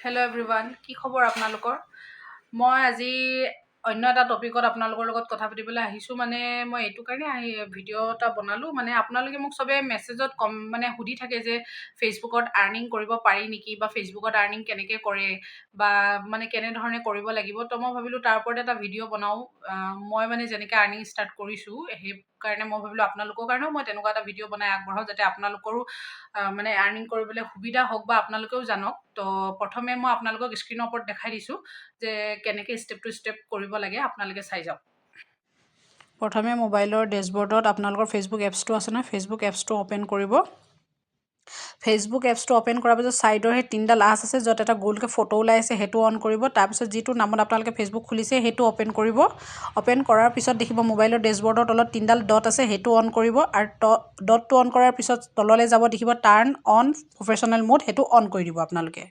Hello' everyone, কি খবৰ আপোনালোকৰ? মই আজি অন্য এটা টপিকত আপোনালোকৰ লগত কথা পাতিবলৈ আহিছোঁ। মানে মই এইটো কাৰণে ভিডিঅ' এটা বনালোঁ, মানে আপোনালোকে মোক চবে মেছেজত সুধি থাকে যে ফেচবুকত আৰ্নিং কৰিব পাৰি নেকি, বা ফেচবুকত আৰ্নিং কেনেকৈ কৰে, বা কেনেধৰণে কৰিব লাগিব। তো মই ভাবিলোঁ তাৰ ওপৰত এটা ভিডিঅ' বনাওঁ। মই যেনেকৈ আৰ্নিং ষ্টাৰ্ট কৰিছোঁ, সেইকাৰণে মই ভাবিলোঁ আপোনালোকৰ কাৰণেও মই তেনেকুৱা এটা ভিডিঅ' বনাই আগবঢ়াওঁ, যাতে আপোনালোকৰো আৰ্নিং কৰিবলৈ সুবিধা হওক বা আপোনালোকেও জানক। তো প্ৰথমে মই আপোনালোকক স্ক্ৰীনৰ ওপৰত দেখাই দিছোঁ যে কেনেকৈ ষ্টেপ টু ষ্টেপ কৰিব লাগে, আপোনালোকে চাই যাওক। প্ৰথমে মোবাইলৰ ডেছবৰ্ডত আপোনালোকৰ ফেচবুক এপছটো আছে নহয়, ফেচবুক এপছটো অ'পেন কৰিব। ফেচবুক এপছটো অ'পেন কৰাৰ পিছত ছাইডৰ সেই তিনিডাল আঁচ আছে, য'ত এটা গ'লকৈ ফটো ওলাই আছে, সেইটো অন কৰিব। তাৰপিছত যিটো নামত আপোনালোকে ফেচবুক খুলিছে সেইটো অ'পেন কৰিব। অ'পেন কৰাৰ পিছত দেখিব মোবাইলৰ ডেছবৰ্ডৰ তলত তিনিডাল ডট আছে, সেইটো অন কৰিব। আৰু ডটটো অন কৰাৰ পিছত তললৈ যাব, দেখিব টাৰ্ণ অন প্ৰফেশ্যনেল মোড, সেইটো অন কৰি দিব আপোনালোকে।